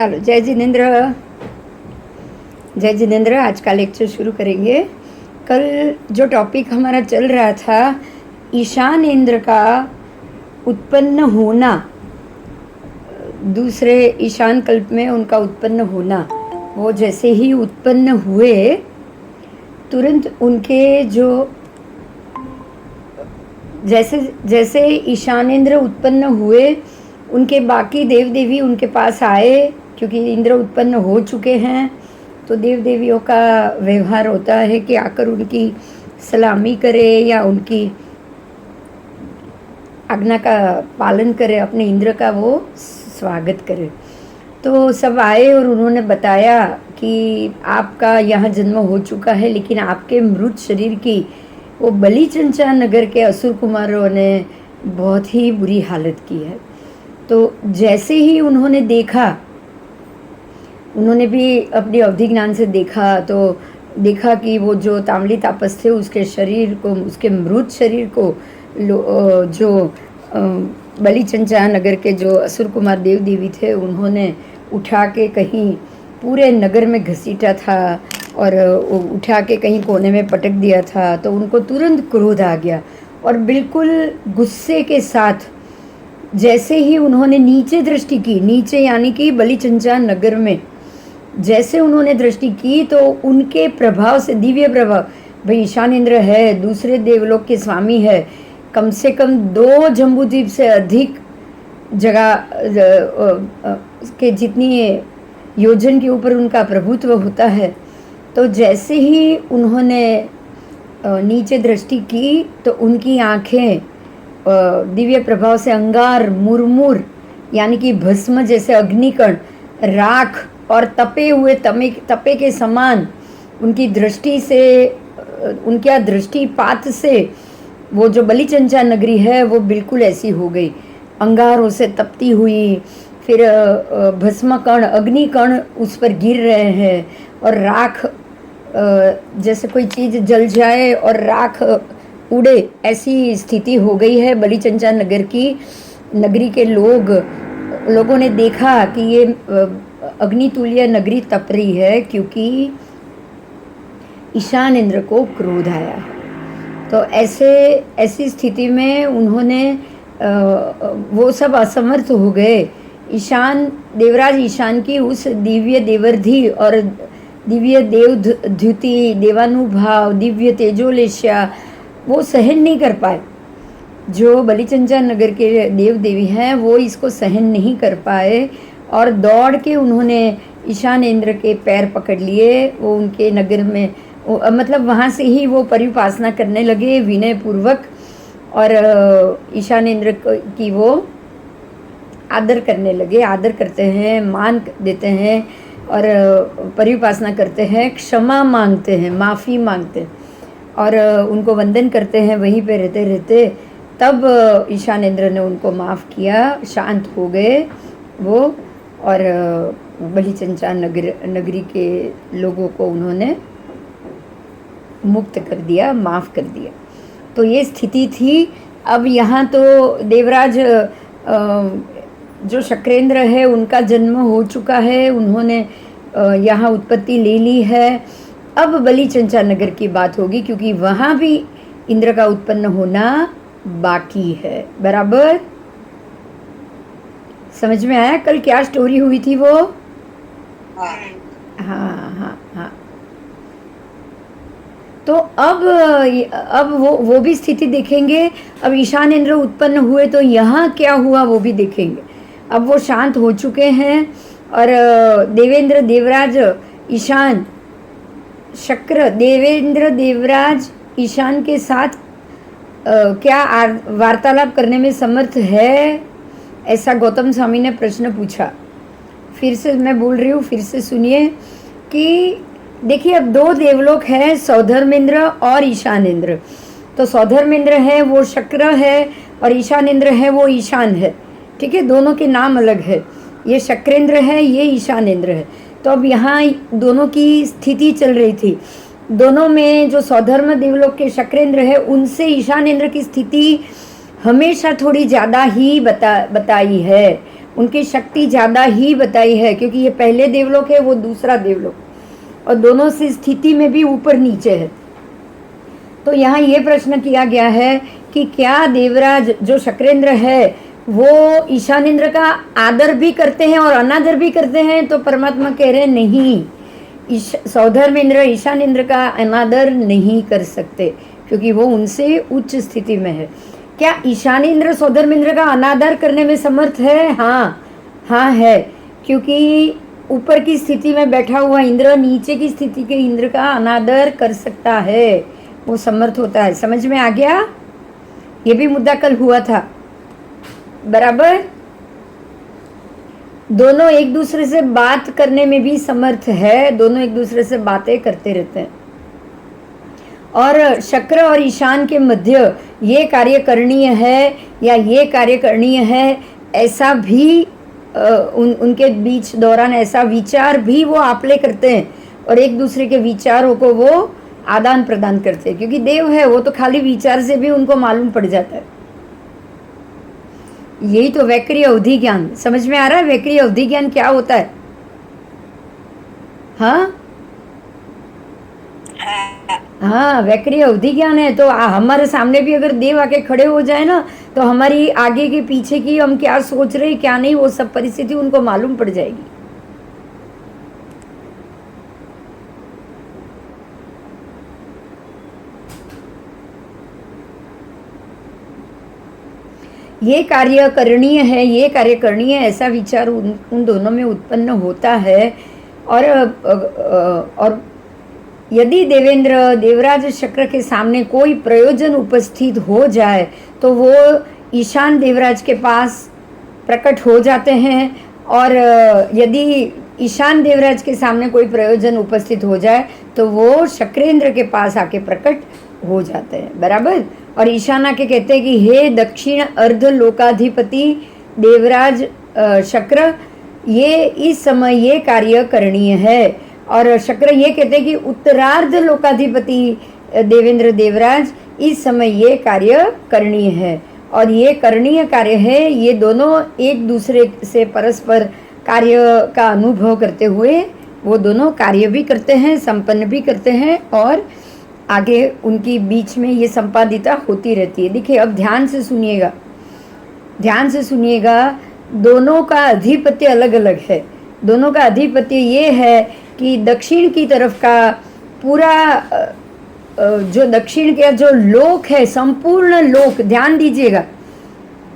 चलो जय जिनेंद्र। आज का लेक्चर शुरू करेंगे। कल जो टॉपिक हमारा चल रहा था, ईशान इंद्र का उत्पन्न होना, दूसरे ईशान कल्प में उनका उत्पन्न होना, वो जैसे ही उत्पन्न हुए तुरंत उनके जो जैसे ईशानेंद्र उत्पन्न हुए, उनके बाकी देव देवी उनके पास आए, क्योंकि इंद्र उत्पन्न हो चुके हैं। तो देव देवियों का व्यवहार होता है कि आकर उनकी सलामी करे या उनकी आज्ञा का पालन करे, अपने इंद्र का वो स्वागत करे। तो सब आए और उन्होंने बताया कि आपका यहाँ जन्म हो चुका है, लेकिन आपके मृत शरीर की वो बलिचंचा नगर के असुर कुमारों ने बहुत ही बुरी हालत की है। तो जैसे ही उन्होंने देखा, उन्होंने भी अपनी अवधि ज्ञान से देखा, तो देखा कि वो जो ताम्ली तापस थे उसके शरीर को, उसके मृत शरीर को जो बलिचंचा नगर के जो असुर कुमार देव देवी थे, उन्होंने उठा के कहीं पूरे नगर में घसीटा था और उठा के कहीं कोने में पटक दिया था। तो उनको तुरंत क्रोध आ गया और बिल्कुल गुस्से के साथ जैसे ही उन्होंने नीचे दृष्टि की, नीचे यानी कि बलिचंचा नगर में जैसे उन्होंने दृष्टि की, तो उनके प्रभाव से, दिव्य प्रभाव, भाई ईशान इंद्र है, दूसरे देवलोक के स्वामी है, कम से कम 2 जम्बूद्वीप से अधिक जगह के जितनी योजन के ऊपर उनका प्रभुत्व होता है। तो जैसे ही उन्होंने नीचे दृष्टि की तो उनकी आँखें दिव्य प्रभाव से अंगार, मुरमुर यानी कि भस्म जैसे अग्निकण, राख और तपे हुए तपे के समान उनकी दृष्टि से, उनके दृष्टिपात से वो जो बलिचंचा नगरी है वो बिल्कुल ऐसी हो गई, अंगारों से तपती हुई। फिर भस्मकण, अग्निकण उस पर गिर रहे हैं और राख, जैसे कोई चीज़ जल जाए और राख उड़े, ऐसी स्थिति हो गई है बलिचंचा नगर की। नगरी के लोगों ने देखा कि ये अग्नितुल्य नगरी तप रही है, क्योंकि ईशान इंद्र को क्रोध आया है। तो ऐसी स्थिति में उन्होंने वो सब असमर्थ हो गए। देवराज ईशान की उस दिव्य देवर्धि और दिव्य देवद्युति, देवानुभाव, दिव्य तेजोलेश्या वो सहन नहीं कर पाए। जो बलिचंचा नगर के देव देवी हैं वो इसको सहन नहीं कर पाए और दौड़ के उन्होंने ईशान इंद्र के पैर पकड़ लिए। वो उनके नगर में, मतलब वहाँ से ही वो परिउपासना करने लगे विनय पूर्वक, और ईशान इंद्र की वो आदर करने लगे। आदर करते हैं, मान देते हैं और परिउपासना करते हैं, क्षमा मांगते हैं, माफ़ी मांगते हैं और उनको वंदन करते हैं वहीं पे रहते रहते। तब ईशान इंद्र ने उनको माफ़ किया, शांत हो गए वो, और बलिचंचा नगरी के लोगों को उन्होंने मुक्त कर दिया, माफ़ कर दिया। तो ये स्थिति थी। अब यहाँ तो देवराज जो शक्रेंद्र है उनका जन्म हो चुका है, उन्होंने यहाँ उत्पत्ति ले ली है। अब बलिचंचा नगर की बात होगी, क्योंकि वहाँ भी इंद्र का उत्पन्न होना बाकी है। बराबर समझ में आया कल क्या स्टोरी हुई थी वो? हाँ। तो अब वो भी स्थिति देखेंगे। अब ईशान इंद्र उत्पन्न हुए तो यहाँ क्या हुआ वो भी देखेंगे। अब वो शांत हो चुके हैं और देवेंद्र देवराज ईशान, शक्र देवेंद्र देवराज ईशान के साथ क्या वार्तालाप करने में समर्थ है, ऐसा गौतम स्वामी ने प्रश्न पूछा। फिर से मैं बोल रही हूँ, फिर से सुनिए कि देखिए, अब 2 देवलोक हैं, सौधर्मेंद्र और ईशान इंद्र। तो सौधर्मेंद्र है वो शक्र है और ईशान इंद्र है वो ईशान है। ठीक है, दोनों के नाम अलग है। ये शक्रेंद्र है, ये ईशान इंद्र है। तो अब यहाँ दोनों की स्थिति चल रही थी। दोनों में जो सौधर्म देवलोक के शक्रेंद्र है, उनसे ईशान इंद्र की स्थिति हमेशा थोड़ी ज़्यादा ही बताई है। उनकी शक्ति ज़्यादा ही बताई है, क्योंकि ये पहले देवलोक है, वो दूसरा देवलोक, और दोनों से स्थिति में भी ऊपर नीचे है। तो यहाँ ये प्रश्न किया गया है कि क्या देवराज जो शक्रेंद्र है वो ईशानेंद्र का आदर भी करते हैं और अनादर भी करते हैं? तो परमात्मा कह रहे हैं नहीं, सौधर्मेंद्र ईशानेंद्र का अनादर नहीं कर सकते, क्योंकि वो उनसे उच्च स्थिति में है। क्या ईशानेंद्र सौधर्मेंद्र का अनादर करने में समर्थ है? हाँ, हाँ है, क्योंकि ऊपर की स्थिति में बैठा हुआ इंद्र नीचे की स्थिति के इंद्र का अनादर कर सकता है, वो समर्थ होता है। समझ में आ गया? ये भी मुद्दा कल हुआ था, बराबर। दोनों एक दूसरे से बात करने में भी समर्थ है, दोनों एक दूसरे से बातें करते रहते हैं। और शक्र और ईशान के मध्य ये कार्य करणीय है या ये कार्य करणीय है, ऐसा भी उनके बीच दौरान ऐसा विचार भी वो आपले करते हैं, और एक दूसरे के विचारों को वो आदान प्रदान करते हैं, क्योंकि देव है वो तो खाली विचार से भी उनको मालूम पड़ जाता है। यही तो वैक्रिय अवधि ज्ञान। समझ में आ रहा है वैक्रिय अवधि ज्ञान क्या होता है? हाँ हाँ, वैक्रिय अवधि ज्ञान है। तो हमारे सामने भी अगर देव आके खड़े हो जाए ना, तो हमारी आगे के पीछे की हम क्या सोच रहे क्या नहीं, वो सब परिस्थिति उनको मालूम पड़ जाएगी। ये कार्य करणीय है, ये कार्य करणीय है, ऐसा विचार उन दोनों में उत्पन्न होता है। और यदि देवराज शक्र के सामने कोई प्रयोजन उपस्थित हो जाए तो वो ईशान देवराज के पास प्रकट हो जाते हैं, और यदि ईशान देवराज के सामने कोई प्रयोजन उपस्थित हो जाए तो वो शक्रेंद्र के पास आके प्रकट हो जाते हैं, बराबर। और ईशान आके कहते हैं कि हे दक्षिण अर्ध लोकाधिपति देवराज शक्र, ये इस समय ये कार्य करणीय है। और शक्र ये कहते हैं कि उत्तरार्ध लोकाधिपति देवेंद्र देवराज, इस समय ये कार्य करणीय है, और ये करणीय कार्य है। ये दोनों एक दूसरे से परस्पर कार्य का अनुभव करते हुए वो दोनों कार्य भी करते हैं, संपन्न भी करते हैं, और आगे उनकी बीच में ये संपादिता होती रहती है। देखिए अब ध्यान से सुनिएगा, ध्यान से सुनिएगा। दोनों का अधिपत्य अलग अलग है। दोनों का अधिपत्य ये है कि दक्षिण की तरफ का पूरा जो दक्षिण का जो लोक है, संपूर्ण लोक, ध्यान दीजिएगा,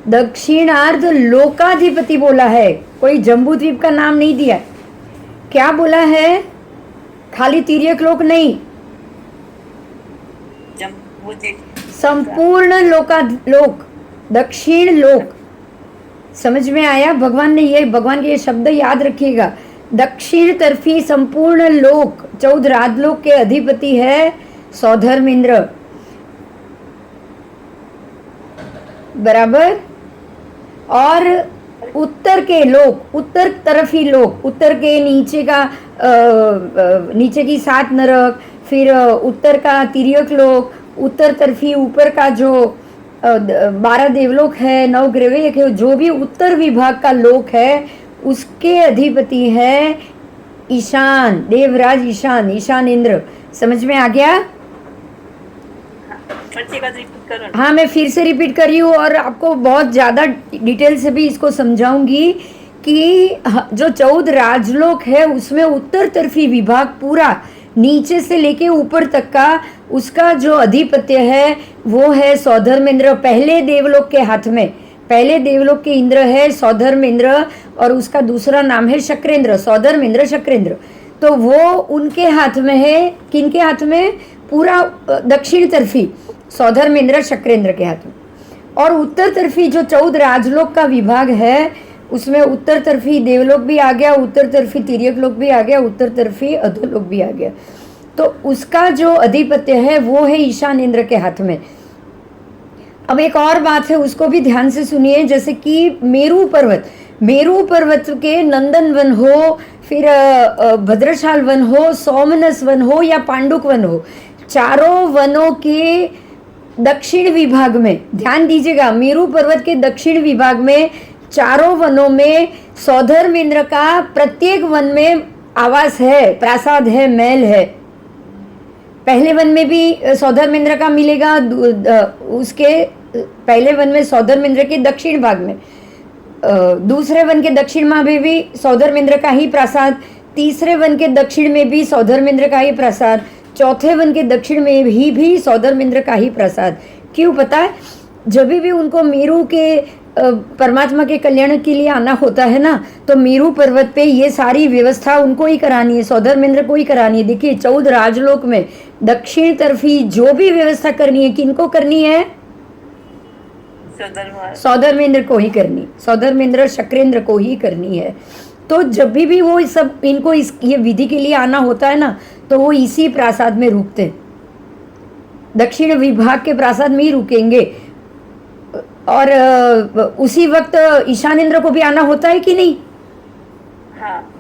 दक्षिणार्ध लोकाधिपति बोला है, कोई जम्बू द्वीप का नाम नहीं दिया। क्या बोला है? खाली तिर्यक लोक नहीं, संपूर्ण लोक, दक्षिण लोक। समझ में आया? भगवान के ये शब्द याद रखिएगा। दक्षिण तरफी संपूर्ण लोक, 14 राजलोक के अधिपति है सौधर्मेंद्र, बराबर। और उत्तर के लोक, उत्तर तरफी लोक, उत्तर के नीचे का नीचे की 7 नरक, फिर उत्तर का तिर्यक लोक, उत्तर तरफी ऊपर का जो 12 देवलोक है, 9 ग्रहवेक है, जो भी उत्तर विभाग का लोक है उसके अधिपति है ईशान देवराज, ईशान, ईशान इंद्र। समझ में आ गया? हाँ, मैं फिर से रिपीट कर रही हूँ और आपको बहुत ज़्यादा डिटेल से भी इसको समझाऊंगी कि जो 14 राजलोक है उसमें उत्तर तरफी विभाग पूरा नीचे से लेके ऊपर तक का उसका जो अधिपत्य है वो है सौधर्मेंद्र। पहले देवलोक के हाथ में, पहले देवलोक के इंद्र है सौधर्मेंद्र, और उसका दूसरा नाम है शक्रेंद्र, सौधर्मेंद्र शक्रेंद्र। तो वो उनके हाथ में है। किनके हाथ में? पूरा दक्षिण तरफी सौधर्मेंद्र शक्रेंद्र के हाथ में। और उत्तर तरफी जो 14 राजलोक का विभाग है उसमें उत्तर तरफी देवलोक भी आ गया, उत्तर तरफी तिर्यक लोक भी आ गया, उत्तर तरफी अधोलोक भी आ गया। तो उसका जो अधिपत्य है वो है ईशान इंद्र के हाथ में। अब एक और बात है, उसको भी ध्यान से सुनिए। जैसे कि मेरू पर्वत के नंदन वन हो, फिर भद्रशाल वन हो, सोमनस वन हो या पांडुक वन हो, चारों वनों के दक्षिण विभाग में ध्यान दीजिएगा। मेरू पर्वत के दक्षिण विभाग में चारों वनों में सौधर्म इंद्र का प्रत्येक वन में आवास है, प्रासाद है, महल है। पहले वन में भी सौधर्म इंद्र का मिलेगा, उसके पहले वन में सौधर्म इंद्र के दक्षिण भाग में, दूसरे वन के दक्षिण में भी सौधर्म इंद्र का ही प्रासाद, तीसरे वन के दक्षिण में भी सौधर्म इंद्र का ही प्रासाद, चौथे वन के दक्षिण में भी सौधर्म इंद्र का ही प्रसाद। क्यों पता है? जब भी उनको मेरू के परमात्मा के कल्याण के लिए आना होता है ना, तो मेरू पर्वत पे ये सारी व्यवस्था उनको ही करानी है, सौधर्म इंद्र को ही करानी है। देखिए 14 राजलोक में दक्षिण तरफी जो भी व्यवस्था करनी है, किनको करनी है? सौधर्म इंद्र को ही करनी, सौधर्म इंद्र शक्रेंद्र को ही करनी है। तो जब भी वो सब इनको ये विधि के लिए आना होता है ना, तो वो इसी प्रासाद में रुकते, दक्षिण विभाग के प्रासाद में ही रुकेंगे। और उसी वक्त ईशान इंद्र को भी आना होता है कि नहीं? हाँ।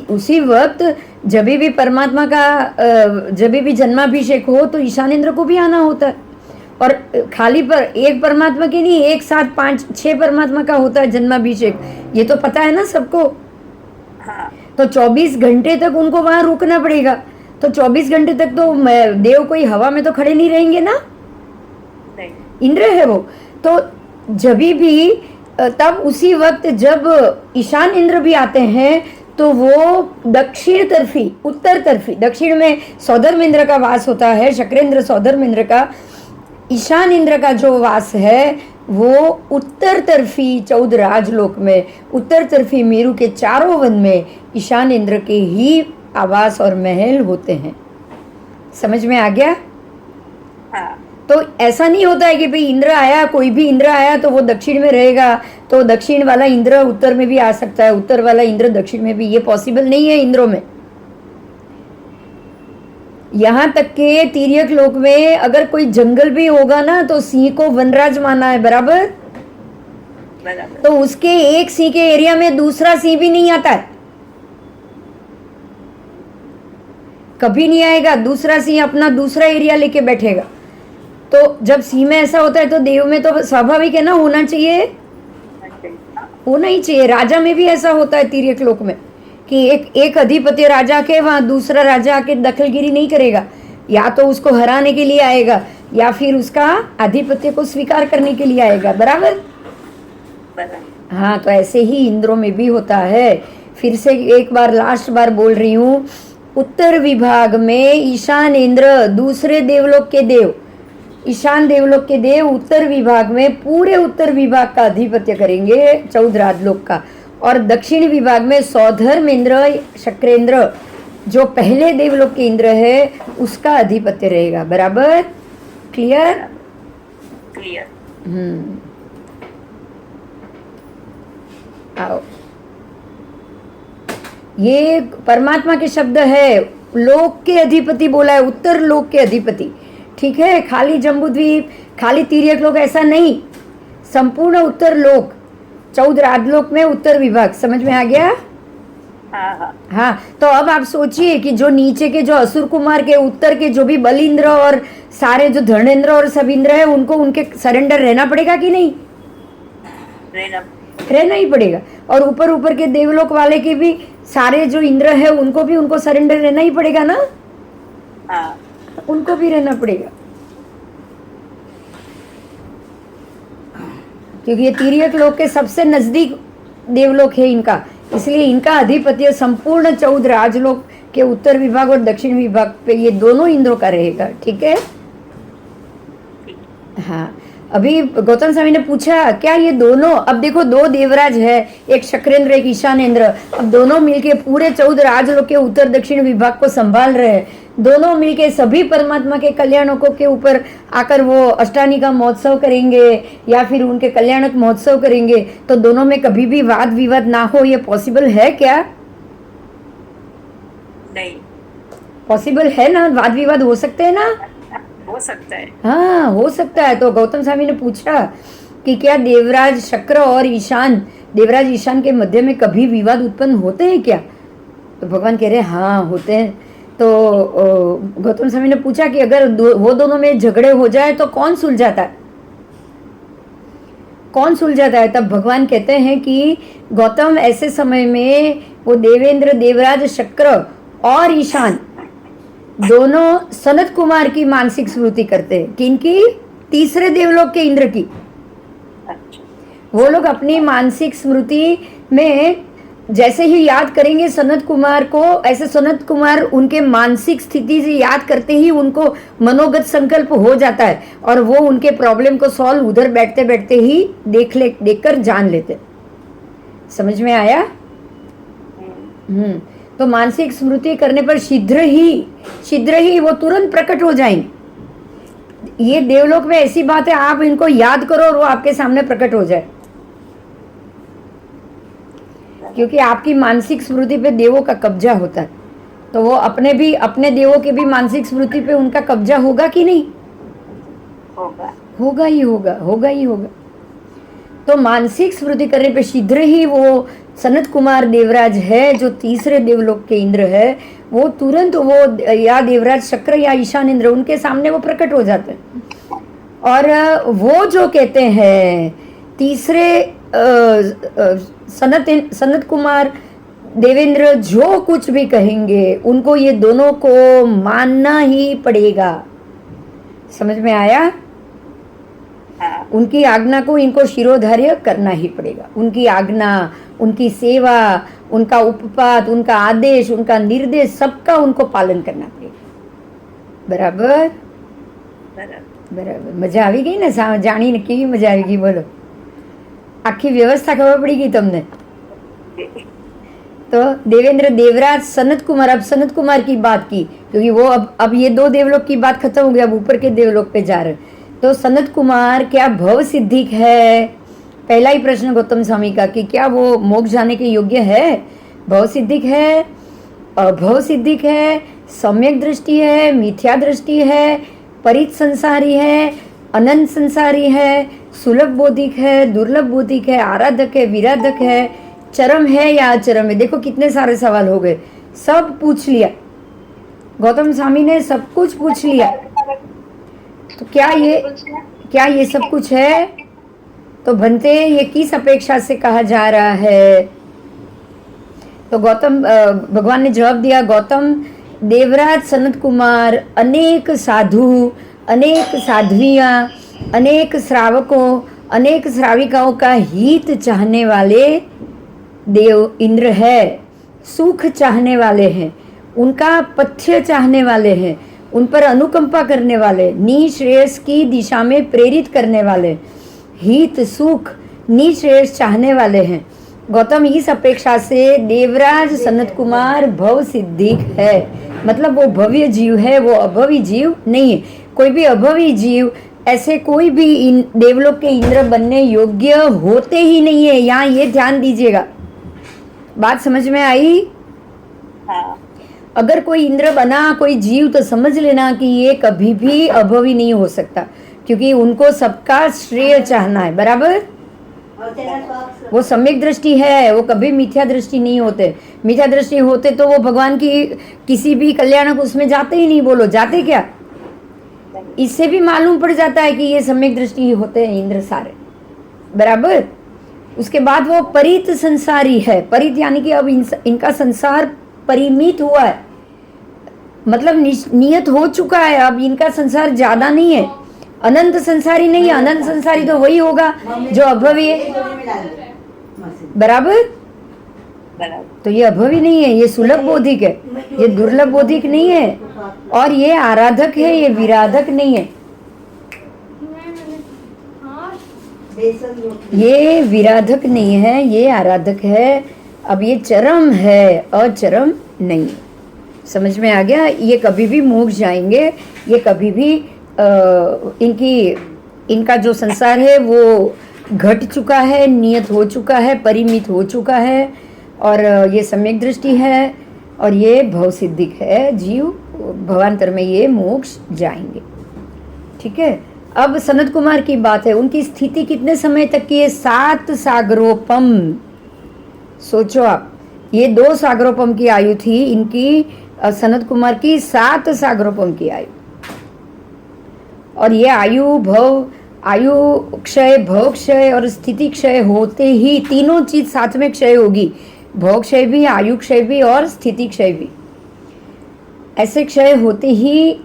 उसी वक्त जब भी परमात्मा का जब भी जन्माभिषेक हो तो ईशान इंद्र को भी आना होता है। और खाली पर एक परमात्मा के नहीं, एक साथ 5-6 परमात्मा का होता है जन्माभिषेक, ये तो पता है ना सबको। हाँ। तो 24 घंटे तक उनको वहां रुकना पड़ेगा। तो 24 घंटे तक तो देव कोई हवा में तो खड़े नहीं रहेंगे ना, नहीं। इंद्र है वो। तो जब भी तब उसी वक्त जब ईशान इंद्र भी आते हैं तो वो दक्षिण तरफी, उत्तर तरफी, दक्षिण में सौधर्म इंद्र का वास होता है, शक्रेंद्र सौधर्म इंद्र का, ईशान इंद्र का जो वास है वो उत्तर तरफी 14 राजलोक में, उत्तर तरफी मेरू के चारों वन में ईशान इंद्र के ही आवास और महल होते हैं। समझ में आ गया? हाँ। तो ऐसा नहीं होता है कि भाई इंद्र आया, कोई भी इंद्र आया तो वो दक्षिण में रहेगा, तो दक्षिण वाला इंद्र उत्तर में भी आ सकता है, उत्तर वाला इंद्र दक्षिण में भी, ये पॉसिबल नहीं है इंद्रों में। यहाँ तक के तिर्यक लोक में अगर कोई जंगल भी होगा ना तो सिंह को वनराज माना है, बराबर? तो उसके एक सिंह के एरिया में दूसरा सिंह भी नहीं आता है, कभी नहीं आएगा। दूसरा सिंह अपना दूसरा एरिया लेके बैठेगा। तो जब सिंह में ऐसा होता है तो देव में तो स्वाभाविक है ना, होना चाहिए, होना ही चाहिए। राजा में भी ऐसा होता है तिर्यक लोक में कि एक अधिपति राजा के वहां दूसरा राजा आके दखलगिरी नहीं करेगा, या तो उसको हराने के लिए आएगा या फिर उसका आधिपत्य को स्वीकार करने के लिए आएगा, बराबर? हाँ, तो ऐसे ही इंद्रों में भी होता है। फिर से एक बार लास्ट बार बोल रही हूँ, उत्तर विभाग में ईशान इंद्र, दूसरे देवलोक के देव, ईशान देवलोक के देव उत्तर विभाग में पूरे उत्तर विभाग का अधिपत्य करेंगे 14 राजलोक का, और दक्षिण विभाग में सौधर्म इंद्र शक्रेंद्र जो पहले देवलोक के इंद्र है उसका अधिपत्य रहेगा, बराबर? क्लियर? क्लियर। आओ, ये परमात्मा के शब्द है, लोक के अधिपति बोला है, उत्तर लोक के अधिपति, ठीक है? खाली जम्बूद्वीप, खाली तिर्यक लोक ऐसा नहीं, संपूर्ण उत्तर लोक, 14 राजलोक में उत्तर विभाग। समझ में आ गया? हाँ। तो अब आप सोचिए कि जो नीचे के जो असुर कुमार के उत्तर के जो भी बल इंद्र और सारे जो धर्मेंद्र और सब इंद्र है, उनको उनके सरेंडर रहना पड़ेगा कि नहीं? रहना ही पड़ेगा। और ऊपर ऊपर के देवलोक वाले के भी सारे जो इंद्र है उनको भी उनको सरेंडर रहना ही पड़ेगा ना? हाँ। उनको भी रहना पड़ेगा, क्योंकि ये तिर्यक लोक के सबसे नजदीक देवलोक है इनका, इसलिए इनका अधिपत्य संपूर्ण 14 राजलोक के उत्तर विभाग और दक्षिण विभाग पे ये दोनों इंद्रों का रहेगा, ठीक है? हाँ। अभी गौतम स्वामी ने पूछा क्या ये दोनों, अब देखो 2 देवराज है, एक शक्रेंद्र एक ईशान इंद्र, अब दोनों मिलके पूरे 14 राजलोक के उत्तर दक्षिण विभाग को संभाल रहे हैं, दोनों मिलके सभी परमात्मा के कल्याणकों के ऊपर आकर वो अष्टानी का महोत्सव करेंगे या फिर उनके कल्याणक महोत्सव करेंगे, तो दोनों में कभी भी वाद विवाद ना हो, ये पॉसिबल है क्या? नहीं। पॉसिबल है ना? वाद विवाद हो सकते हैं ना? हो सकता है। हाँ, हो सकता है। तो गौतम स्वामी ने पूछा कि क्या देवराज शक्र और ईशान, देवराज ईशान के मध्य में कभी विवाद उत्पन्न होते हैं क्या? तो भगवान कह रहे हाँ होते हैं। तो गौतम स्वामी ने पूछा कि अगर वो दोनों में झगड़े हो जाए तो कौन सुलझाता है? कौन सुलझाता है? तब भगवान कहते हैं कि गौतम, ऐसे समय में वो देवेंद्र, देवराज, शक्र और ईशान दोनों सनत कुमार की मानसिक स्मृति करते हैं। किनकी? तीसरे देवलोक के इंद्र की। अच्छा। वो लोग अपनी मानसिक स्मृति में जैसे ही याद करेंगे सनत कुमार को, ऐसे सनत कुमार उनके मानसिक स्थिति से याद करते ही उनको मनोगत संकल्प हो जाता है और वो उनके प्रॉब्लम को सॉल्व उधर बैठते बैठते ही देखकर जान लेते। समझ में आया? तो मानसिक स्मृति करने पर शीघ्र ही वो तुरंत प्रकट हो जाएंगे। ये देवलोक में ऐसी बात है, आप इनको याद करो और वो आपके सामने प्रकट हो जाए, क्योंकि आपकी मानसिक स्मृति पे देवों का कब्जा होता है। तो वो अपने देवों के भी मानसिक स्मृति पे उनका कब्जा होगा कि नहीं? होगा ही होगा। तो मानसिक स्मृति करने पे शीघ्र ही वो सनत कुमार देवराज है, जो तीसरे देवलोक के इंद्र है, वो तुरंत वो या देवराज शक्र या ईशान इंद्र उनके सामने वो प्रकट हो जाते हैं। और वो जो कहते हैं तीसरे सनत कुमार देवेंद्र जो कुछ भी कहेंगे उनको ये दोनों को मानना ही पड़ेगा। समझ में आया? उनकी आज्ञा को इनको शिरोधार्य करना ही पड़ेगा। उनकी आज्ञा, उनकी सेवा, उनका उपपात, उनका आदेश, उनका निर्देश, सबका उनको पालन करना पड़ेगा। बराबर? बराबर। मजा આવી ગઈ ને? જાણીને કેવી મજા આવી ગઈ? બોલો, આખી વ્યવસ્થા ખબર પડી ગઈ તમને? तो देवेंद्र, देवराज, सनत कुमार। अब सनत कुमार की बात की, क्योंकि वो अब ये दो देवलोक की बात खत्म हो गई, अब ऊपर के देवलोक पे जा रहे। तो सनत कुमार क्या भव सिद्धिक है? पहला ही प्रश्न गौतम स्वामी का कि क्या वो मोक्ष जाने के योग्य है? भव सिद्धिक है, अभव सिद्धिक है, सम्यक दृष्टि है, मिथ्या दृष्टि है, परित संसारी है, अनंत संसारी है, सुलभ बोधिक है, दुर्लभ बोधिक है, आराधक है, विराधक है, चरम है या अचरम है? देखो कितने सारे सवाल हो गए, सब पूछ लिया गौतम स्वामी ने, सब कुछ पूछ लिया। तो क्या ये सब कुछ है? तो बनते ये किस अपेक्षा से कहा जा रहा है? तो गौतम भगवान ने जवाब दिया, गौतम, देवराज सनत कुमार अनेक साधु, अनेक साध्वियाँ, अनेक श्रावकों, अनेक श्राविकाओं का हित चाहने वाले देव इंद्र है, सुख चाहने वाले हैं, उनका पथ्य चाहने वाले हैं, उन पर अनुकंपा करने वाले, निश्रेयस की दिशा में प्रेरित करने वाले, हित सुख निश्रेयस चाहने वाले हैं। गौतम, इस अपेक्षा से देवराज सनत कुमार भव सिद्धिक है, मतलब वो भव्य जीव है, वो अभवी जीव नहीं है। कोई भी अभवी जीव ऐसे कोई भी इन देवलोक के इंद्र बनने योग्य होते ही नहीं है। यहाँ ये ध्यान दीजिएगा, बात समझ में आई? हाँ। अगर कोई इंद्र बना कोई जीव, तो समझ लेना कि ये कभी भी अभवी नहीं हो सकता, क्योंकि उनको सबका श्रेय चाहना है। बराबर? वो सम्यक दृष्टि है, वो कभी मिथ्या दृष्टि नहीं होते। मिथ्या दृष्टि होते तो वो भगवान की किसी भी कल्याणक उसमें जाते ही नहीं। बोलो, जाते क्या? इससे भी मालूम पड़ जाता है कि ये सम्यक दृष्टि ही होते हैं इंद्र सारे। बराबर? उसके बाद वो परित संसारी है। परित यानी कि अब इनका संसार परिमित हुआ है, मतलब नियत हो चुका है। अब इनका संसार ज्यादा नहीं है, अनंत संसारी नहीं है। अनंत संसारी तो वही होगा जो अभवी है। बराबर? तो ये अभवी नहीं है, ये सुलभ बोधिक है, ये दुर्लभ बोधिक नहीं है, और ये आराधक है, ये विराधक नहीं है। ये विराधक नहीं है, ये आराधक है। अब ये चरम है, अचरम नहीं। समझ में आ गया? ये कभी भी मोक्ष जाएंगे, ये कभी भी इनका जो संसार है वो घट चुका है, नियत हो चुका है, परिमित हो चुका है, और ये सम्यक दृष्टि है, और ये भव सिद्धिक है। जीव भवांतर में ये मोक्ष जाएंगे। ठीक है? अब सनत कुमार की बात है। उनकी स्थिति कितने समय तक की है? 7 सागरोपम। सोचो आप, ये 2 सागरोपम की आयु थी इनकी, सनत कुमार की 7 सागरोपम की आयु। और ये आयु भव आयु क्षय, भोग क्षय और स्थिति क्षय होते ही तीनों चीज साथ में क्षय होगी, भोग क्षय भी, आयु क्षय भी और स्थिति क्षय भी। ऐसे क्षय होते ही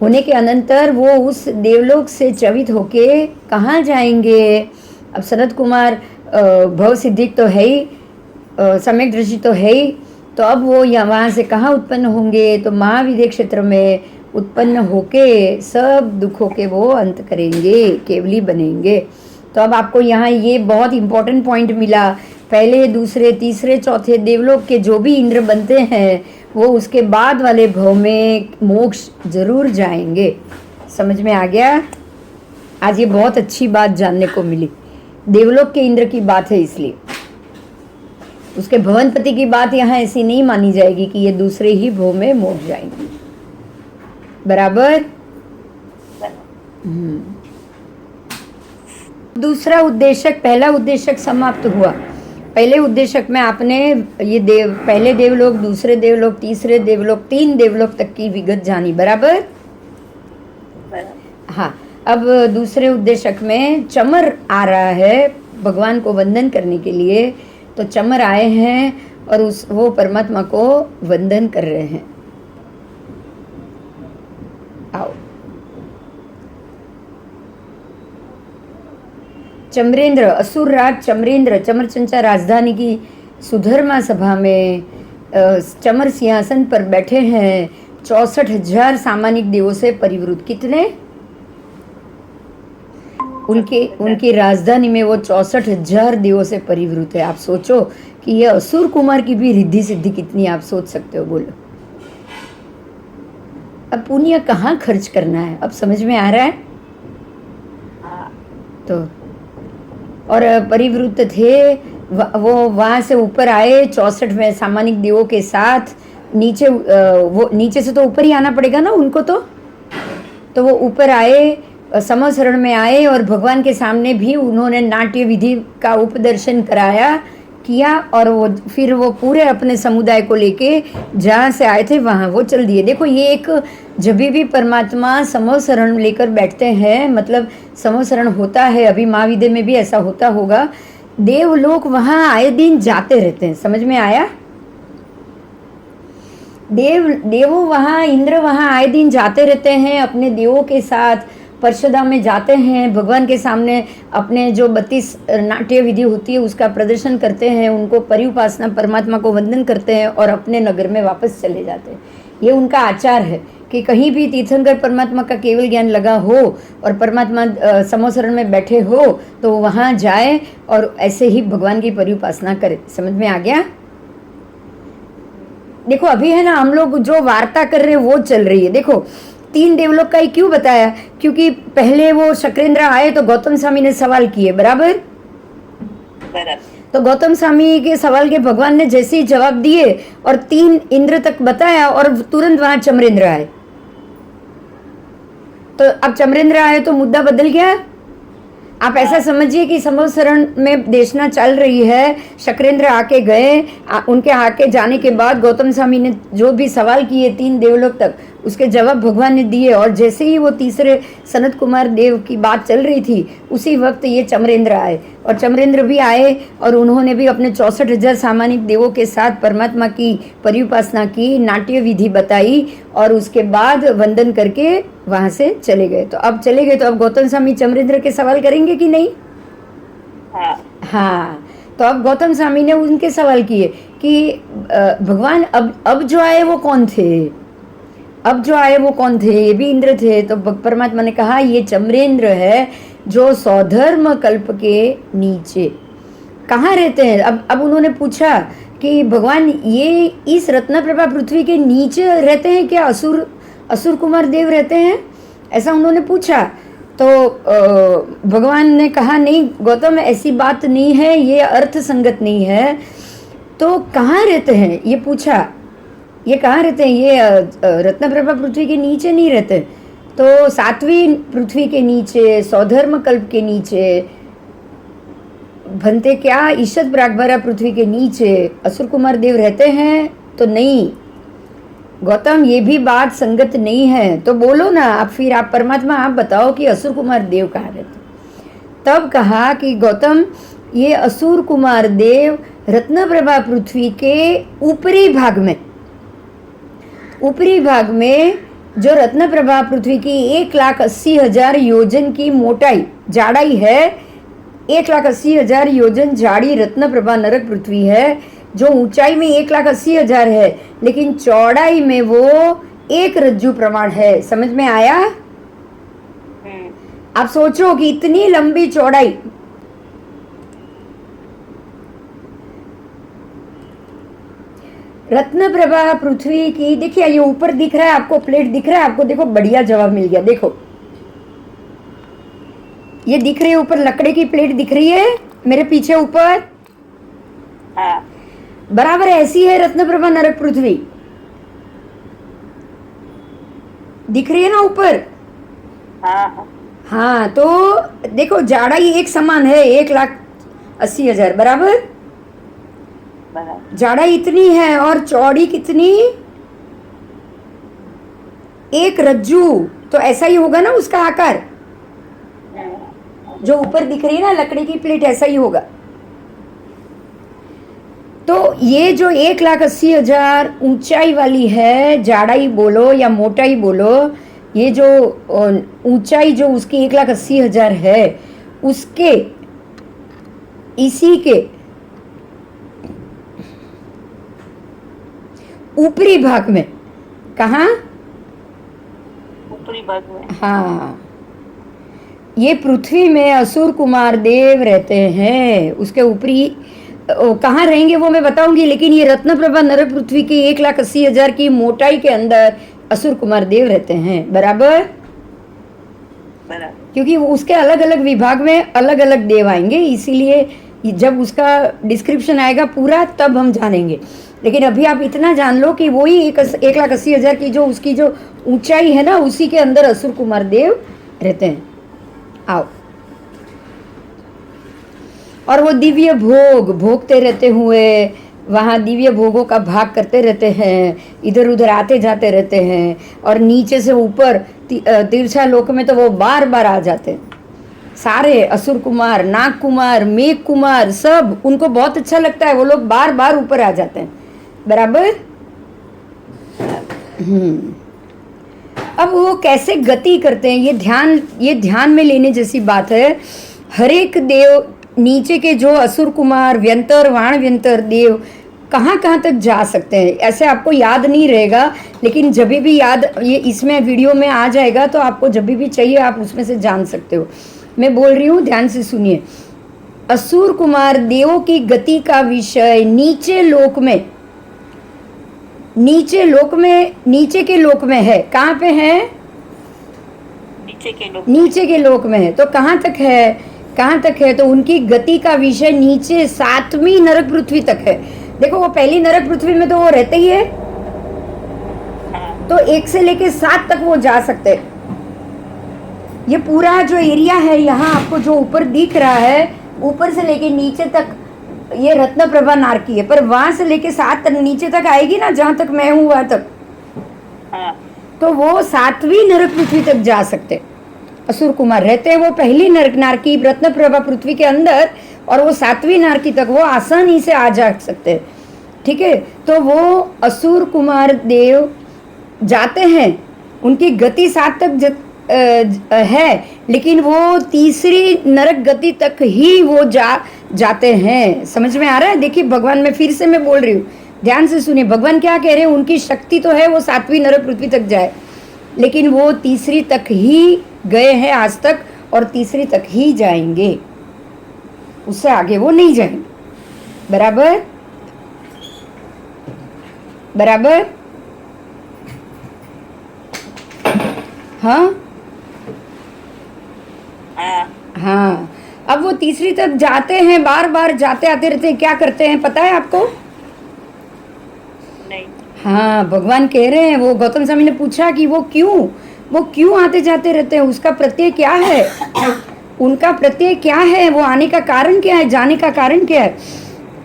होने के अनंतर वो उस देवलोक से च्यवित होके कहाँ जाएंगे? अब सनत कुमार भव सिद्धिक तो है ही, सम्यक दृष्टि तो है ही, तो अब वो वहाँ से कहाँ उत्पन्न होंगे? तो महाविद्य क्षेत्र में उत्पन्न होके सब दुखों के वो अंत करेंगे, केवली बनेंगे। तो अब आपको यहाँ ये बहुत इम्पोर्टेंट पॉइंट मिला, पहले दूसरे तीसरे चौथे देवलोक के जो भी इंद्र बनते हैं वो उसके बाद वाले भव में मोक्ष जरूर जाएंगे। समझ में आ गया? आज ये बहुत अच्छी बात जानने को मिली। देवलोक के इंद्र की बात है, इसलिए उसके भवनपति की बात यहाँ ऐसी नहीं मानी जाएगी कि ये दूसरे ही भव में मोक्ष जाएंगे। बराबर? दूसरा उद्देशक, पहला उद्देशक समाप्त हुआ। पहले उद्देशक में आपने ये पहले देवलोक, दूसरे देवलोक, तीसरे देवलोक, 3 देवलोक तक की विगत जानी। बराबर? हाँ, अब दूसरे उद्देशक में चमर आ रहा है भगवान को वंदन करने के लिए। तो चमर आए हैं और वो परमात्मा को वंदन कर रहे हैं। आओ। चमरेंद्र, असुर राज चमरेंद्र चमरचंचा राजधानी की सुधर्मा सभा में चमर सिंहासन पर बैठे हैं, 64,000 सामानिक देवों से परिवृत। कितने? उनकी राजधानी में वो 64,000 देवों से परिवृत है। आप सोचो कि ये असुर कुमार की भी रिद्धि सिद्धि कितनी, आप सोच सकते हो? बोलो। अब पुण्य कहाँ खर्च करना है? अब समझ में आ रहा है? तो और परिवृत थे वो, वहाँ से ऊपर आए 64वें सामानिक देवों के साथ। नीचे वो नीचे से तो ऊपर ही आना पड़ेगा ना उनको, तो वो ऊपर आए, समशरण में आए और भगवान के सामने भी उन्होंने नाट्य विधि का उपदर्शन कराया किया, और वो फिर वो पूरे अपने समुदाय को लेके जहाँ से आए थे वहाँ वो चल दिए। देखो, ये एक जब भी परमात्मा समशरण लेकर बैठते हैं, मतलब समशरण होता है, अभी महाविद्य में भी ऐसा होता होगा, देवलोक वहाँ आए दिन जाते रहते हैं। समझ में आया? देवों वहाँ, इंद्र वहाँ आए दिन जाते रहते हैं अपने देवों के साथ, परशुदा में जाते हैं, भगवान के सामने अपने जो 32 नाट्य विधि होती है उसका प्रदर्शन करते हैं, उनको परिउपासना परमात्मा को वंदन करते हैं और अपने नगर में वापस चले जाते हैं। ये उनका आचार है कि कहीं भी तीर्थंकर परमात्मा का केवल ज्ञान लगा हो और परमात्मा समोसरण में बैठे हो तो वहाँ जाए और ऐसे ही भगवान की परिउपासना करे। समझ में आ गया? देखो, अभी है ना, हम लोग जो वार्ता कर रहे हैं वो चल रही है। देखो, 3 देवलोक का ही क्यों बताया? क्योंकि पहले वो शक्रेंद्र आए तो गौतम स्वामी ने सवाल किए। बराबर? तो गौतम स्वामी के सवाल के भगवान ने जैसे ही जवाब दिए और 3 इंद्र तक बताया और तुरंत वहां चमरेंद्र आए। तो अब चमरेंद्र आए तो मुद्दा बदल गया। आप ऐसा समझिए कि समोसरण में देशना चल रही है, शक्रेंद्र आके गए, उनके आके जाने के बाद गौतम स्वामी ने जो भी सवाल किए 3 देवलोक तक, उसके जवाब भगवान ने दिए। और जैसे ही वो तीसरे सनत कुमार देव की बात चल रही थी उसी वक्त ये चमरेंद्र आए, और चमरेंद्र भी आए और उन्होंने भी अपने 64,000 सामानिक देवों के साथ परमात्मा की परिउपासना की, नाट्य विधि बताई और उसके बाद वंदन करके वहां से चले गए। तो अब चले गए तो अब गौतम स्वामी चमरेंद्र के सवाल करेंगे कि नहीं? हाँ। तो अब गौतम स्वामी ने उनके सवाल किए कि भगवान अब जो आए वो कौन थे? अब जो आए वो कौन थे? ये भी इंद्र थे। तो परमात्मा ने कहा ये चमरेंद्र है जो सौधर्म कल्प के नीचे। कहाँ रहते हैं? अब उन्होंने पूछा कि भगवान ये इस रत्नप्रभा पृथ्वी के नीचे रहते हैं क्या? असुर कुमार देव रहते हैं? ऐसा उन्होंने पूछा। तो भगवान ने कहा नहीं गौतम, ऐसी बात नहीं है, ये अर्थ संगत नहीं है। तो कहाँ रहते हैं ये पूछा। ये कहाँ रहते हैं? ये रत्नप्रभा पृथ्वी के नीचे नहीं रहते। तो 7वीं पृथ्वी के नीचे, सौधर्म कल्प के नीचे, भंते क्या ईशत प्रागभरा पृथ्वी के नीचे असुर कुमार देव रहते हैं? तो नहीं गौतम, ये भी बात संगत नहीं है। तो बोलो ना आप, फिर आप परमात्मा आप बताओ कि असुर कुमार देव कहाँ रहते? तब कहा कि गौतम, ये असुर कुमार देव रत्नप्रभा पृथ्वी के ऊपरी भाग में जो रत्नप्रभा पृथ्वी की 1,80,000 योजन की मोटाई जाड़ाई है, 1,80,000 योजन जाड़ी रत्नप्रभा नरक पृथ्वी है, जो ऊंचाई में 1,80,000 है, लेकिन चौड़ाई में वो एक रज्जु प्रमाण है। समझ में आया? आप सोचो कि इतनी लंबी चौड़ाई, रत्नप्रभा पृथ्वी की, देखिए ये ऊपर दिख रहा है आपको, प्लेट दिख रहा है आपको, देखो बढ़िया जवाब मिल गया। देखो ये दिख रही है ऊपर, लकड़ी की प्लेट दिख रही है मेरे पीछे ऊपर, हाँ बराबर ऐसी है रत्नप्रभा नरक पृथ्वी, दिख रही है ना ऊपर? हाँ हाँ, तो देखो जाड़ाई एक समान है, 1,80,000 बराबर, बराबर। जाड़ाई इतनी है और चौड़ी कितनी? एक रज्जू। तो ऐसा ही होगा ना उसका आकार, जो ऊपर दिख रही है ना लकड़ी की प्लेट, ऐसा ही होगा। तो ये जो 1,80,000 ऊंचाई वाली है, जाड़ाई बोलो या मोटाई बोलो, ये जो ऊंचाई जो उसकी 1,80,000 है, उसके इसी के ऊपरी भाग में, कहाँ? ऊपरी भाग में। हाँ, ये पृथ्वी में असुर कुमार देव रहते हैं। उसके ऊपरी कहाँ रहेंगे वो मैं बताऊंगी, लेकिन ये रत्नप्रभा नरक पृथ्वी की 1,80,000 की मोटाई के अंदर असुर कुमार देव रहते हैं, बराबर? क्योंकि उसके अलग अलग विभाग में अलग अलग देव आएंगे, इसीलिए जब उसका डिस्क्रिप्शन आएगा पूरा तब हम जानेंगे। लेकिन अभी आप इतना जान लो कि वही 1,80,000 की जो उसकी जो ऊंचाई है ना, उसी के अंदर असुर कुमार देव रहते हैं। आओ, और वो दिव्य भोग भोगते रहते हुए वहाँ दिव्य भोगों का भाग करते रहते हैं, इधर उधर आते जाते रहते हैं, और नीचे से ऊपर तिरछा लोक में तो वो बार बार आ जाते हैं। सारे असुर कुमार, नाग कुमार, मेघ कुमार, सब उनको बहुत अच्छा लगता है, वो लोग बार बार ऊपर आ जाते हैं, बराबर? अब वो कैसे गति करते हैं, ये ध्यान में लेने जैसी बात है। हर एक देव, नीचे के जो असुर कुमार, व्यंतर, वाण व्यंतर देव कहाँ कहाँ तक जा सकते हैं, ऐसे आपको याद नहीं रहेगा, लेकिन जब भी याद, ये इसमें वीडियो में आ जाएगा, तो आपको जब भी चाहिए आप उसमें से जान सकते हो। मैं बोल रही हूँ, ध्यान से सुनिए। असुर कुमार देवों की गति का विषय नीचे के लोक में है। कहाँ पे है? नीचे के लोक में है। तो कहाँ तक है? तो उनकी गति का विषय नीचे 7वीं नरक पृथ्वी तक है। देखो वो पहली नरक पृथ्वी में तो वो रहते ही है, तो 1 से लेके 7 तक वो जा सकते हैं। ये पूरा जो एरिया है यहाँ आपको जो ऊपर दिख रहा है, ऊपर से लेके नीचे तक ये रत्नप्रभा नारकी है, पर वहां से लेके 7 तक नीचे तक आएगी ना, जहां तक मैं हूँ वहां तक, तो वो 7वीं नरक पृथ्वी तक जा सकते। असुर कुमार रहते हैं वो पहली नरक नारकी रत्नप्रभा पृथ्वी के अंदर, और वो 7वीं नारकी तक वो आसानी से आ जा सकते, ठीक है? तो वो असुर कुमार देव जाते हैं, उनकी गति 7 तक है, लेकिन वो तीसरी नरक गति तक ही वो जाते हैं। समझ में आ रहा है? देखिए भगवान, मैं फिर से मैं बोल रही हूँ, ध्यान से सुनिए, भगवान क्या कह रहे हैं। उनकी शक्ति तो है वो 7वीं नरक पृथ्वी तक जाए, लेकिन वो तीसरी तक ही गए हैं आज तक, और तीसरी तक ही जाएंगे, उससे आगे वो नहीं जाएंगे, बराबर? हाँ। अब वो तीसरी तक जाते हैं, बार बार जाते आते रहते हैं। क्या करते हैं पता है आपको? नहीं। हाँ, भगवान कह रहे हैं, वो गौतम स्वामी ने पूछा कि वो क्यों आते जाते रहते हैं, उसका प्रत्यय क्या है, उनका प्रत्यय क्या है, वो आने का कारण क्या है, जाने का कारण क्या है।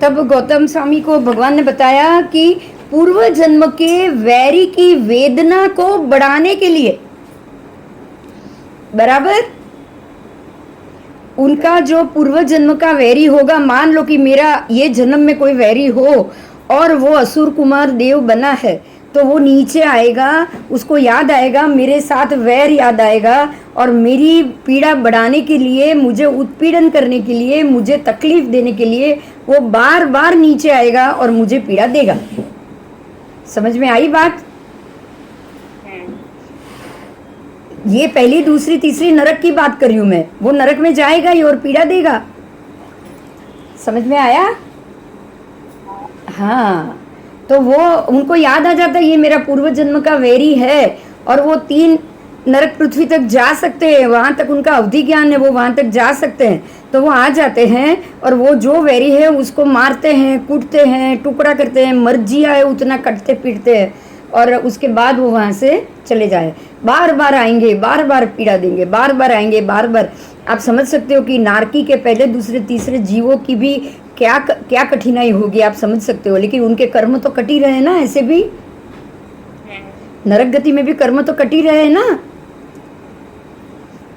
तब गौतम स्वामी को भगवान ने बताया कि पूर्व जन्म के वैरी की वेदना को बढ़ाने के लिए, बराबर? उनका जो पूर्व जन्म का वैरी होगा, मान लो कि मेरा ये जन्म में कोई वैरी हो और वो असुर कुमार देव बना है, तो वो नीचे आएगा, उसको याद आएगा, मेरे साथ वैर याद आएगा और मेरी पीड़ा बढ़ाने के लिए, मुझे उत्पीड़न करने के लिए, मुझे तकलीफ देने के लिए वो बार बार नीचे आएगा और मुझे पीड़ा देगा। समझ में आई बात? ये पहली, दूसरी, तीसरी नरक की बात कर रही हूं मैं। वो नरक में जाएगा ही और पीड़ा देगा। समझ में आया? हाँ, तो वो उनको याद आ जाता है ये मेरा पूर्व जन्म का वैरी है, और वो 3 नरक पृथ्वी तक जा सकते हैं, वहां तक उनका अवधि ज्ञान है, वो वहां तक जा सकते हैं। तो वो आ जाते हैं और वो जो वैरी है उसको मारते हैं, कूटते हैं, टुकड़ा करते हैं, मर्जी आए उतना कटते पीटते हैं, और उसके बाद वो वहां से चले जाए। बार बार आएंगे, बार बार पीड़ा देंगे, बार बार आएंगे, बार बार। आप समझ सकते हो कि नारकी के पहले, दूसरे, तीसरे जीवों की भी क्या कठिनाई होगी, आप समझ सकते हो। लेकिन उनके कर्म तो कट ही रहे ना, ऐसे भी नरक गति में भी कर्म तो कट ही रहे ना।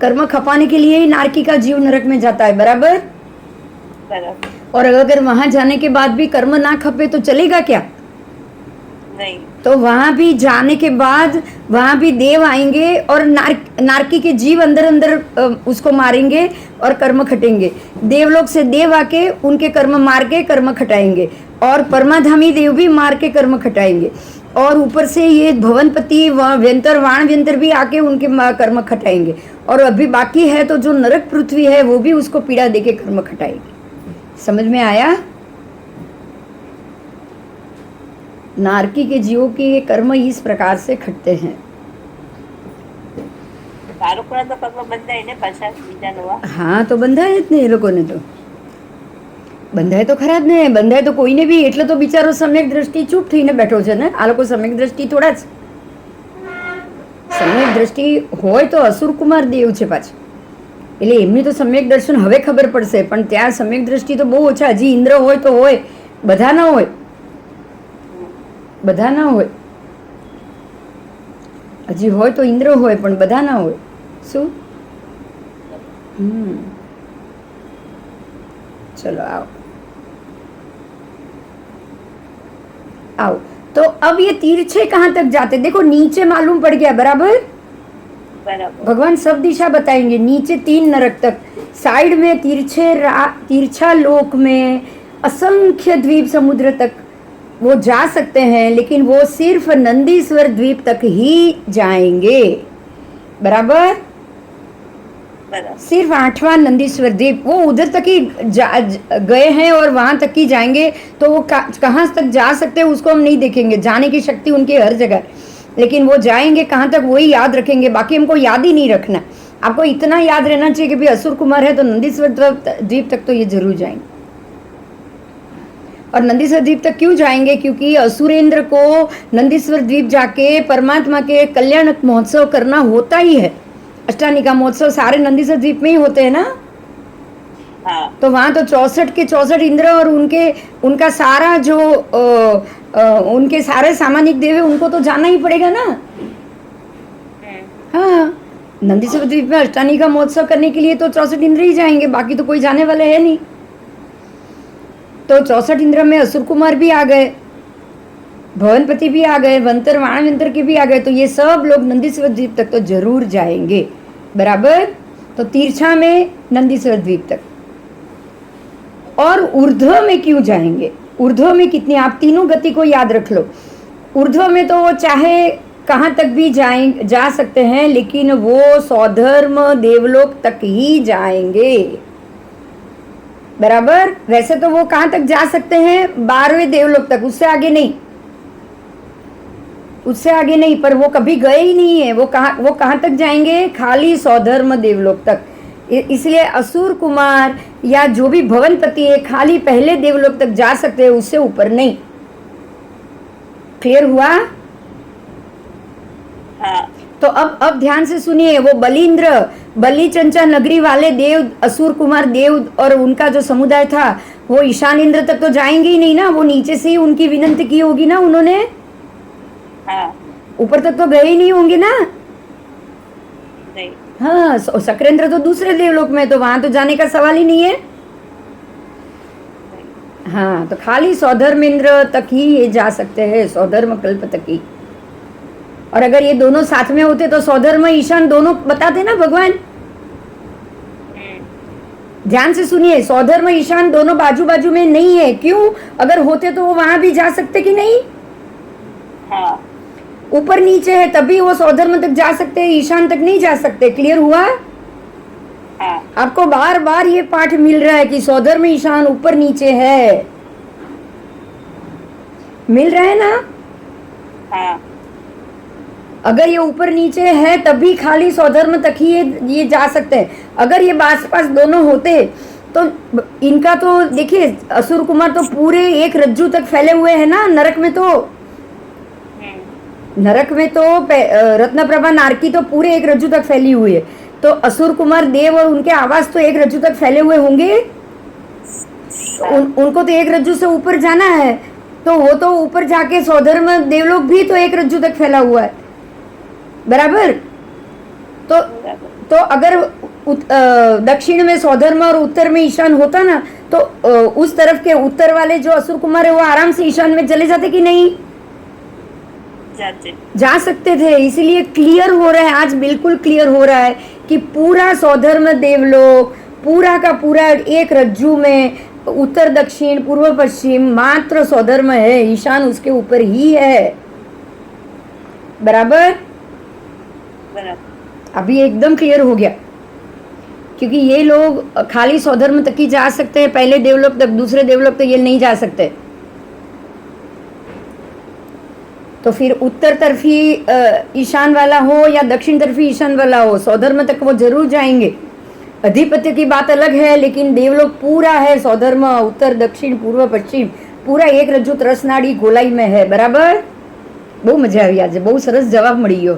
कर्म खपाने के लिए ही नारकी का जीव नरक में जाता है, बराबर। और अगर वहां जाने के बाद भी कर्म ना खपे तो चलेगा क्या? नहीं। तो वहां भी जाने के बाद वहां भी देव आएंगे और नारकी के जीव अंदर अंदर उसको मारेंगे और कर्म खटेंगे। देवलोक से देव आके उनके कर्म मार के कर्म खटाएंगे, और परमाधामी देव भी मार के कर्म खटाएंगे, और ऊपर से ये भवनपति व्यंतर वाण व्यंतर भी आके उनके कर्म खटाएंगे। और अभी बाकी है तो जो नरक पृथ्वी है वो भी उसको पीड़ा देके कर्म खटाएगी। समझ में आया? नारकी के जीवों के कर्म इस प्रकार से खटते हैं। તો કર્મ બંધાય ને પાછા બીજા નવા. હા, તો બંધાય જ ને એ લોકોને તો. બંધાય તો ખરા જ ને, બંધાય તો કોઈને બી. એટલે તો બિચારો સમ્યક દ્રષ્ટિ ચૂપ થઈને બેઠો છે ને. આ લોકો સમ્યક દ્રષ્ટિ થોડા જ. સમ્યક દ્રષ્ટિ હોય તો અસુર કુમાર દેવ છે પાછા, એટલે એમની તો સમ્યક દર્શન હવે ખબર પડશે. પણ ત્યાં સમ્યક દ્રષ્ટિ તો બહુ ઓછા. હજી ઇન્દ્ર હોય તો હોય, બધા ના હોય, બધા ના હોય. હજી હોય તો ઇન્દ્ર હોય પણ બધા ના હોય. શું? चलो आओ आओ. तो अब ये तिरछे कहाँ तक जाते? देखो नीचे मालूम पड़ गया, बराबर. भगवान सब दिशा बताएंगे. नीचे 3 नरक तक, साइड में तिरछा लोक में असंख्य द्वीप समुद्र तक वो जा सकते हैं, लेकिन वो सिर्फ नंदीश्वर द्वीप तक ही जाएंगे. बराबर. सिर्फ 8वां नंदीश्वर द्वीप, वो उधर तक ही गए हैं और वहां तक ही जाएंगे. तो वो कहाँ तक जा सकते हैं उसको हम नहीं देखेंगे. जाने की शक्ति उनकी हर जगह, लेकिन वो जाएंगे कहाँ तक वही याद रखेंगे. बाकी हमको याद ही नहीं रखना. आपको इतना याद रहना चाहिए कि भाई असुर कुमार है तो नंदीश्वर द्वीप तक तो ये जरूर जाएंगे. और नंदीश्वर द्वीप तक क्यों जाएंगे? क्योंकि असुरेंद्र को नंदीश्वर द्वीप जाके परमात्मा के कल्याण महोत्सव करना होता ही है. अष्टानिका महोत्सव सारे नंदीश्वर द्वीप में ही होते हैं ना. हाँ. तो वहां तो 64 के 64 इंद्र और उनका सारा जो उनके सारे सामानिक देव है, उनको तो जाना ही पड़ेगा ना. हाँ, नंदीश्वर द्वीप में अष्टानिका महोत्सव करने के लिए तो 64 इंद्र ही जाएंगे, बाकी तो कोई जाने वाले है नहीं. तो 64 इंद्र में असुर कुमार भी आ गए, भवनपति भी आ गए, वंतर वाण वंतर के भी आ गए. तो ये सब लोग नंदीश्वर द्वीप तक तो जरूर जाएंगे. बराबर. तो तीर्छा में नंदीश्वर द्वीप तक. और ऊर्ध्व में क्यों जाएंगे? ऊर्ध्व में कितनी, आप तीनों गति को याद रख लो. ऊर्ध्व में तो वो चाहे कहाँ तक भी जा सकते हैं, लेकिन वो स्वधर्म देवलोक तक ही जाएंगे. बराबर. वैसे तो वो कहाँ तक जा सकते हैं? 12वें देवलोक तक, उससे आगे नहीं, उससे आगे नहीं. पर वो कभी गए ही नहीं है. वो कहाँ तक जाएंगे? खाली स्वधर्म देवलोक तक. इसलिए असुर कुमार या जो भी भवनपति है खाली पहले देवलोक तक जा सकते हैं, उससे ऊपर नहीं. क्लियर हुआ? हाँ. तो अब ध्यान से सुनिए. वो बलिंद्र, बलि चंचा नगरी वाले देव, असुर कुमार देव और उनका जो समुदाय था, वो ईशान इंद्र तक तो जाएंगे ही नहीं ना. वो नीचे से ही उनकी विनंती की होगी ना उन्होंने. हाँ. ऊपर तक तो गए ही नहीं होंगे ना. नहीं. हाँ, शक्रेंद्र तो दूसरे देवलोक में है, तो वहां तो जाने का सवाल ही नहीं है। हाँ, तो खाली सौधर्मेंद्र तक ही ये जा सकते हैं, सौधर्म कल्प तक ही। और अगर ये दोनों साथ में होते तो सौधर्म ईशान दोनों बताते ना भगवान। ध्यान से सुनिए, सौधर्म ईशान दोनों बाजू बाजू में नहीं है। क्यों? अगर होते तो वो वहां भी जा सकते कि नहीं? हाँ ऊपर नीचे है तभी वो सौधर्म तक जा सकते हैं, ईशान तक नहीं जा सकते। क्लियर हुआ? हाँ आपको बार बार ये पाठ मिल रहा है कि सौधर्म ईशान ऊपर नीचे है, मिल रहा है ना? हाँ अगर ये ऊपर नीचे है तभी खाली सौधर्म तक ही ये जा सकते हैं। अगर ये पास पास दोनों होते तो इनका तो देखिए, असुर कुमार तो पूरे एक रज्जू तक फैले हुए हैं ना नरक में। तो नरक में तो रत्न प्रभा नारकी तो पूरे एक रज्जू तक फैली हुई है, तो असुर कुमार देव और उनके आवास तो एक रज्जू तक फैले हुए होंगे। उनको तो एक रज्जू से ऊपर जाना है, तो वो तो ऊपर जाके सौधर्म देवलोक भी तो एक रज्जू तक फैला हुआ है, बराबर। तो अगर दक्षिण में सौधर्म और उत्तर में ईशान होता ना, तो उस तरफ के उत्तर वाले जो असुर कुमार है वो आराम से ईशान में चले जाते कि नहीं? जा सकते थे। इसीलिए क्लियर हो रहा है आज, बिल्कुल क्लियर हो रहा है कि पूरा सौधर्म देवलोक पूरा का पूरा एक रज्जू में उत्तर दक्षिण पूर्व पश्चिम मात्र सौधर्म है, ईशान उसके ऊपर ही है, बराबर। अभी एकदम क्लियर हो गया, क्योंकि ये लोग खाली सौधर्म तक ही जा सकते हैं, पहले देवलोक तक, दूसरे देवलोक तक ये नहीं जा सकते। तो फिर उत्तर तरफी ईशान वाला हो या दक्षिण तरफी ईशान वाला हो, सौधर्म तक वो जरूर जाएंगे। अधिपत्य की बात अलग है, लेकिन देवलोक पूरा है सौधर्म उत्तर दक्षिण पूर्व पश्चिम पूरा एक रज्जु ત્રસનાડી ગોલાઈ में है, बराबर। બહુ મજા આવી આજે, બહુ સરસ જવાબ મળી ગયો।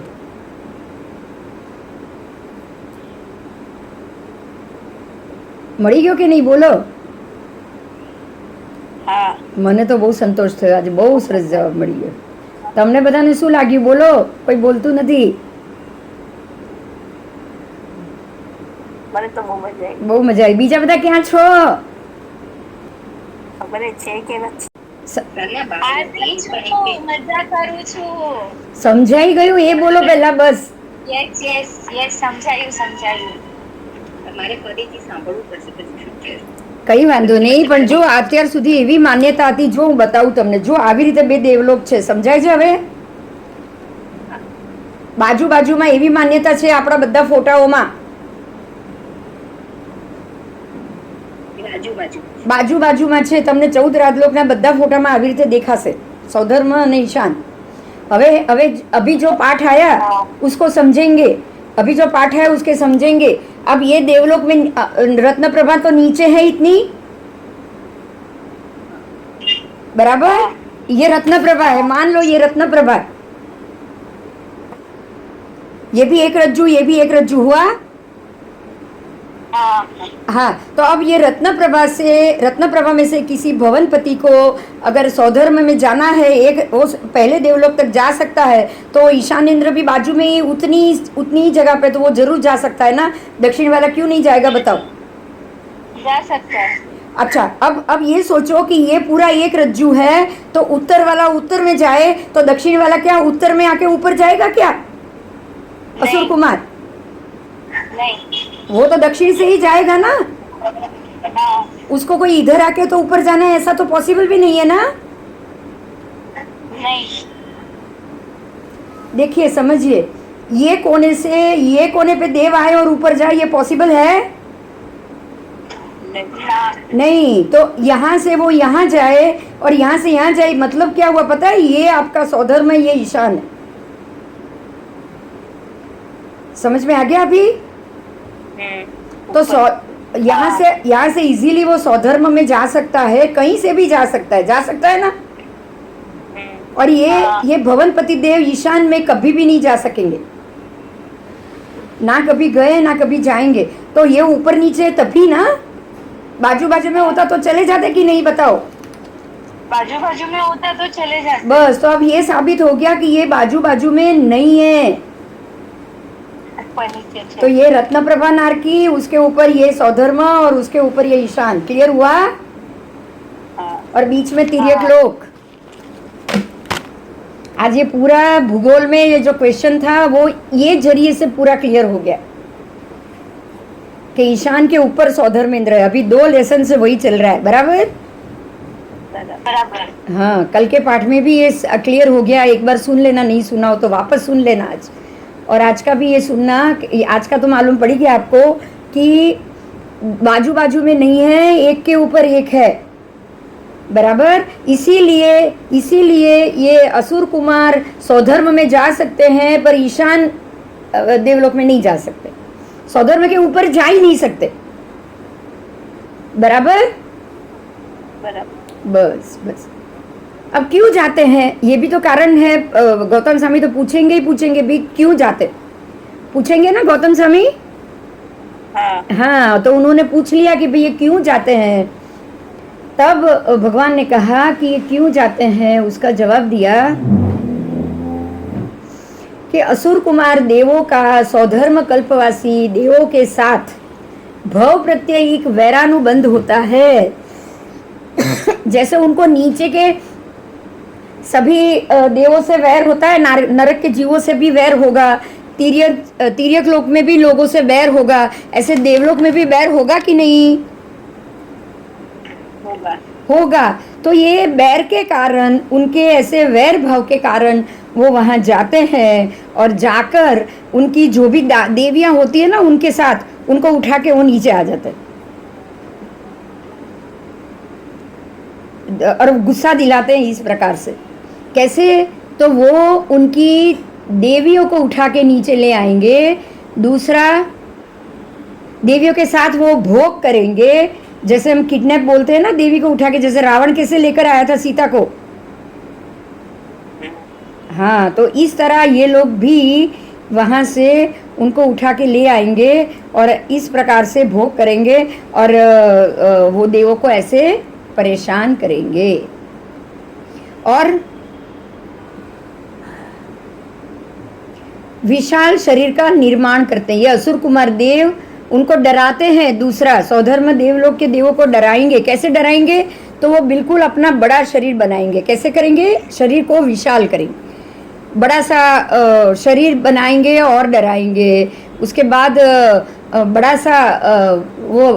મળી ગયો કે નહીં બોલો? હા મને તો બહુ સંતોષ થયો આજે, બહુ સરસ જવાબ મળી ગયો। તમને બધાને શું લાગ્યું બોલો? કોઈ બોલતું નથી? મને તો બહુ મજા આવી। બહુ મજા આવી। બીજા બધા ક્યાં છો? ખબર છે કે નથી? મજા કરું છું। સમજાઈ ગયું એ બોલો પહેલા બસ। યસ યસ યસ સમજાયું। તમારે ફરીથી સાંભળવું પડશે પછી શું છે। કઈ વાંધો નહીં, પણ જો અત્યાર સુધી એવી માન્યતા હતી, જો હું બતાવું તમને, જો આવી રીતે બે દેવલોક છે, સમજાય છે હવે? બાજુ બાજુમાં એવી માન્યતા છે આપણા બધા ફોટાઓમાં, બાજુ બાજુમાં છે, તમને 14 રાજલોકના બધા ફોટામાં આવી રીતે દેખાશે, સૌધર્મ અને ઈશાન। હવે હવે अभी जो पाठ आया उसको समझेंगे, अभी जो पाठ है उसके समझेंगे। अब ये देवलोक में रत्न प्रभा तो नीचे है इतनी, बराबर। ये रत्न प्रभा है, मान लो ये रत्न प्रभा, ये भी एक रज्जू, ये भी एक रज्जू हुआ। हाँ, तो अब ये रत्न प्रभा में से किसी भवनपति को अगर सौधर्म में जाना है, एक वो पहले देवलोक तक जा सकता है, तो ईशानेंद्र भी बाजू में ही उतनी जगह पे तो वो जरूर जा सकता है ना। दक्षिण वाला क्यों नहीं जाएगा बताओ? जा सकता है। अच्छा, अब ये सोचो कि ये पूरा एक रज्जू है, तो उत्तर वाला उत्तर में जाए तो दक्षिण वाला क्या उत्तर में आके ऊपर जाएगा क्या? असुर कुमार नहीं, वो तो दक्षिण से ही जाएगा ना। उसको कोई इधर आके तो ऊपर जाना है ऐसा तो पॉसिबल भी नहीं है ना। नहीं, देखिए समझिए, ये कोने से ये कोने पे देव आए और ऊपर जाए, ये पॉसिबल है नहीं। तो यहाँ से वो यहाँ जाए और यहाँ से यहाँ जाए, मतलब क्या हुआ पता है? ये आपका सौधर्म है, ये ईशान है। समझ में आ गया अभी? तो यहाँ से इजीली वो सौधर्म में जा सकता है, कहीं से भी जा सकता है ना। और ये भवनपति देव ईशान में कभी भी नहीं जा सकेंगे, ना कभी गए ना कभी जाएंगे। तो ये ऊपर नीचे तभी ना, बाजू बाजू में होता तो चले जाते कि नहीं बताओ? बाजू बाजू में होता तो चले जाते। बस, तो अब ये साबित हो गया कि ये बाजू बाजू में नहीं है। ऊपर नीचे तो 6। ये रत्नप्रभा नारकी, उसके ऊपर ये सौधर्म और उसके ऊपर ये ईशान। क्लियर हुआ? हाँ और बीच में तिर्यक हाँ। लोक। आज ये पूरा भूगोल में ये जो क्वेश्चन था वो ये जरिए से पूरा क्लियर हो गया कि ईशान के ऊपर सौधर्मेंद्र है। अभी 2 लेसन से वही चल रहा है, बराबर? बराबर। हाँ, कल के पाठ में भी ये क्लियर हो गया। एक बार सुन लेना, नहीं सुना हो तो वापस सुन लेना आज। और आज का भी ये सुनना, आज का तो मालूम पड़ी गया आपको कि बाजू बाजू में नहीं है, एक के ऊपर एक है, बराबर। इसीलिए ये असुर कुमार सौधर्म में जा सकते हैं पर ईशान देवलोक में नहीं जा सकते, सौधर्म के ऊपर जा ही नहीं सकते, बराबर? बराबर। बस अब क्यों जाते हैं ये भी तो कारण है। गौतम स्वामी तो पूछेंगे ही पूछेंगे भी क्यों जाते, पूछेंगे ना गौतम स्वामी? हाँ हाँ, तो उन्होंने पूछ लिया कि भाई ये क्यों जाते हैं। तब भगवान ने कहा कि ये क्यों जाते हैं, उसका जवाब दिया कि असुर कुमार देवों का सौधर्म कल्पवासी देवों के साथ भव प्रत्यय एक वैरानुबंध होता है। जैसे उनको नीचे के सभी देवों से वैर होता है, नरक के जीवों से भी वैर होगा, तिर्यक लोक में भी लोगों से वैर होगा, ऐसे देवलोक में भी वैर होगा कि नहीं? होगा। तो ये वैर के कारण, उनके ऐसे वैर भाव के कारण वो वहाँ जाते हैं और जाकर उनकी जो भी देवियाँ होती है ना उनके साथ उनको उठा के वो नीचे आ जाते हैं और गुस्सा दिलाते हैं इस प्रकार से। कैसे? तो वो उनकी देवियों को उठा के नीचे ले आएंगे, दूसरा देवियों के साथ वो भोग करेंगे। जैसे हम किडनैप बोलते हैं ना, देवी को उठा के, जैसे रावण कैसे लेकर आया था सीता को। हाँ, तो इस तरह ये लोग भी वहाँ से उनको उठा के ले आएंगे और इस प्रकार से भोग करेंगे और वो देवों को ऐसे परेशान करेंगे। और विशाल शरीर का निर्माण करते हैं। ये असुर कुमार देव उनको डराते हैं। दूसरा, सौधर्म देवलोक के देवों को डराएंगे। कैसे डराएंगे? तो वो बिल्कुल अपना बड़ा शरीर बनाएंगे। कैसे करेंगे? शरीर को विशाल करेंगे, बड़ा सा शरीर बनाएंगे और डराएंगे। उसके बाद बड़ा सा वो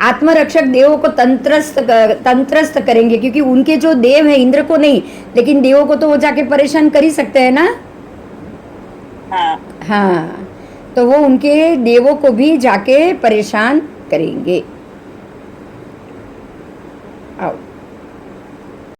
आत्मरक्षक देवों को तंत्रस्त करेंगे, क्योंकि उनके जो देव है, इंद्र को नहीं लेकिन देवों को तो वो जाके परेशान कर ही सकते हैं ना। हाँ, तो वो उनके देवों को भी जाके परेशान करेंगे। आओ।